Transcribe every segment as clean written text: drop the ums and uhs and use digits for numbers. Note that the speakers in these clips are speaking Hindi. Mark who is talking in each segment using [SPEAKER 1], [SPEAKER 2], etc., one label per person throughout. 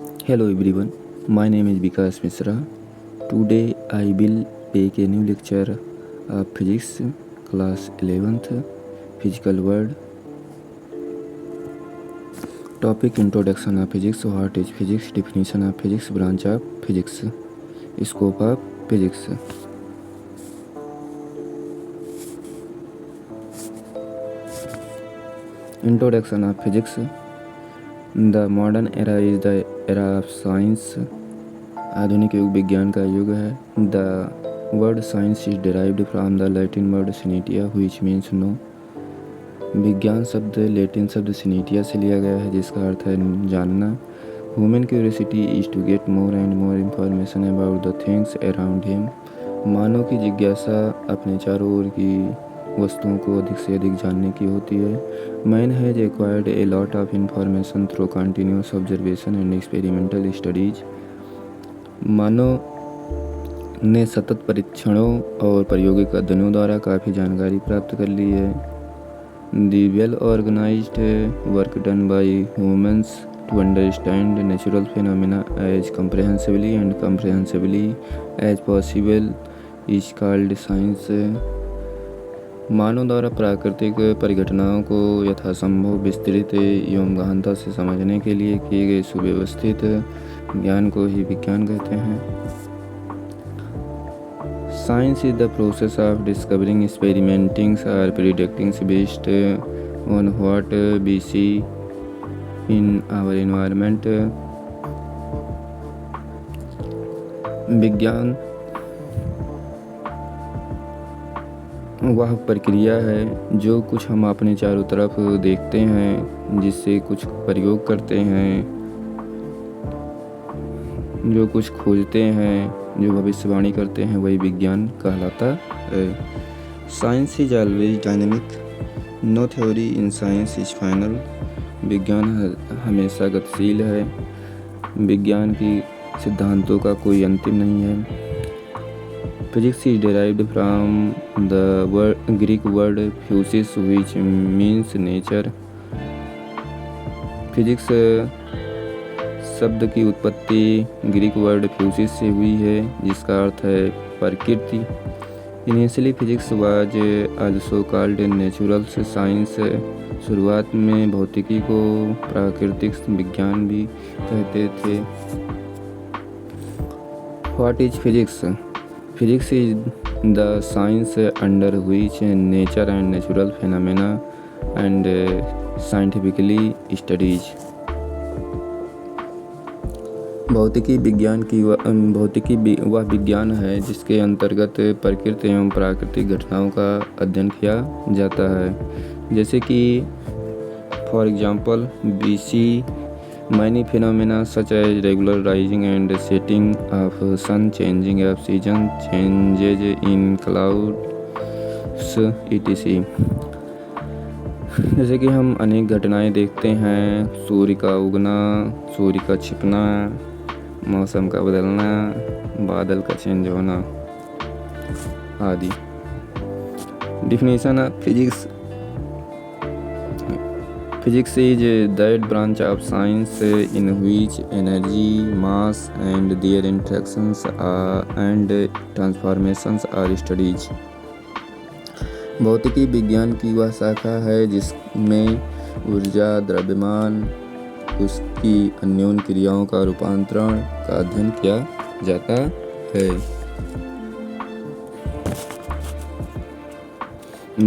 [SPEAKER 1] Hello everyone, my name is Vikas Misra. Today I will take a new lecture of physics, class 11th, physical world. Topic introduction of physics, what is physics, definition of physics, branch of physics, scope of physics. Introduction of physics. The modern era is the era of science. आधुनिक युग विज्ञान का युग है. The word science is derived from the Latin word scientia which means know. विज्ञान शब्द लैटिन शब्द सिनेटिया से लिया गया है जिसका अर्थ है जानना. Human curiosity is to get more and more information about the things around him. मानव की जिज्ञासा अपने चारों ओर की वस्तुओं को अधिक से अधिक जानने की होती है. Man has acquired a lot of information through continuous observation and experimental studies. मानव ने सतत परीक्षणों और प्रायोगिक अध्ययनों द्वारा काफ़ी जानकारी प्राप्त कर ली है. The well organised work done by humans to understand natural phenomena as comprehensively and comprehensibly as possible is called science. मानव द्वारा प्राकृतिक परिघटनाओं को यथासंभव विस्तृत एवं गहनता से समझने के लिए किए गए सुव्यवस्थित ज्ञान को ही विज्ञान कहते हैं. Science is the process of discovering, experimenting or predicting based on what we see in our environment. विज्ञान वह प्रक्रिया है जो कुछ हम अपने चारों तरफ देखते हैं, जिससे कुछ प्रयोग करते हैं, जो कुछ खोजते हैं, जो भविष्यवाणी करते हैं, वही विज्ञान कहलाता है. Science is always dynamic, no theory in science is final. विज्ञान हमेशा गतिशील है. विज्ञान की सिद्धांतों का कोई अंतिम नहीं है. Physics is derived from the Greek word physis which means nature. Physics शब्द की उत्पत्ति ग्रीक वर्ड फ्यूसिस से हुई है जिसका अर्थ है प्रकृति. Initially physics was also called natural science. शुरुआत में भौतिकी को प्राकृतिक विज्ञान भी कहते थे. What is physics? Physics is the science under which nature and natural phenomena and scientifically studies. भौतिकी वह विज्ञान है जिसके अंतर्गत प्रकृति एवं प्राकृतिक घटनाओं का अध्ययन किया जाता है. जैसे कि for example we see many phenomena such as regular rising and setting of sun, changing of season, changes in clouds etc. जैसे कि हम अनेक घटनाएं देखते हैं, सूर्य का उगना, सूर्य का छिपना, मौसम का बदलना, बादल का चेंज होना आदि. Definition of physics. Physics is that branch of science in which energy, mass and their interactions and transformations are studied. भौतिकी विज्ञान की वह शाखा है जिसमें ऊर्जा, द्रव्यमान, उसकी अन्योन क्रियाओं का रूपांतरण का अध्ययन किया जाता है.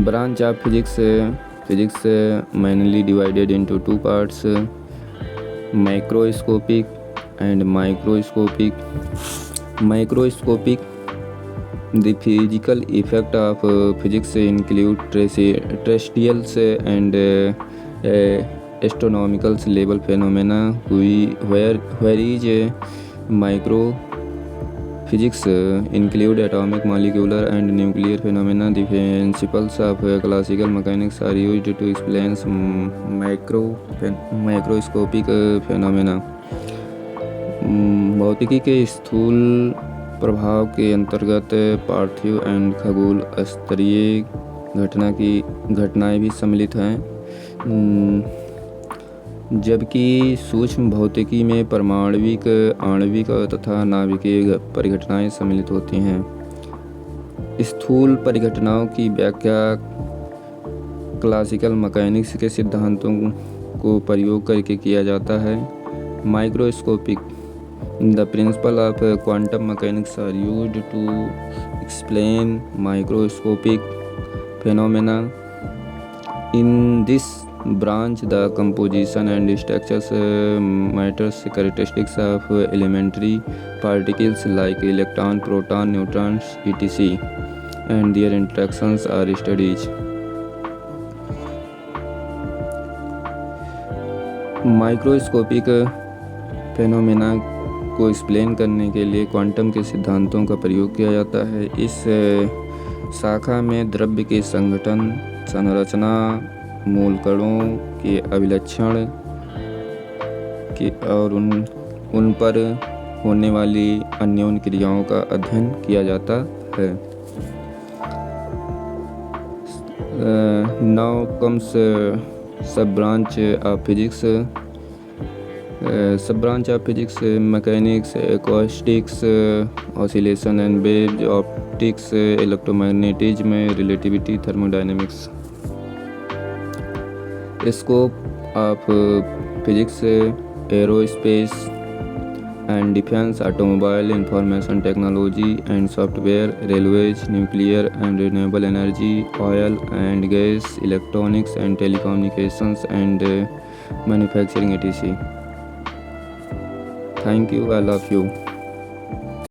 [SPEAKER 1] Branch of physics. Physics mainly divided into two parts, macroscopic and microscopic. Macroscopic. The physical effect of physics include terrestrial and astronomical level phenomena, whereas micro physics include atomic, molecular and nuclear phenomena. The principles of classical mechanics are used to explain microscopic phenomena. भौतिकी के स्थूल प्रभाव के अंतर्गत पार्थिव एवं खगोल स्तरीय घटनाएं भी सम्मिलित हैं. जबकि सूक्ष्म भौतिकी में परमाणविक, आणविक तथा नाभिकीय परिघटनाएं सम्मिलित होती हैं। स्थूल परिघटनाओं की व्याख्या क्लासिकल मैकेनिक्स के सिद्धांतों को प्रयोग करके किया जाता है। Microscopic, the principle of quantum mechanics are used to explain microscopic phenomena. In this branch, the composition and structures matters characteristics of elementary particles like electron, proton, neutrons, etc. and their interactions are studied. Microscopic phenomena को एक्सप्लेन करने के लिए क्वांटम के सिद्धांतों का प्रयोग किया जाता है। इस शाखा में द्रव्य के संगठन, संरचना, मूल कणों के अभिलक्षण के और उन पर होने वाली अन्योन्य क्रियाओं का अध्ययन किया जाता है। Now comes sub branch of physics. Sub branch of physics mechanics, acoustics, oscillation and waves, optics, electromagnetism, relativity, thermodynamics. Scope of physics aerospace and defence, automobile, information technology and software, railways, nuclear and renewable energy, oil and gas, electronics and telecommunications and manufacturing etc. Thank you. I love you.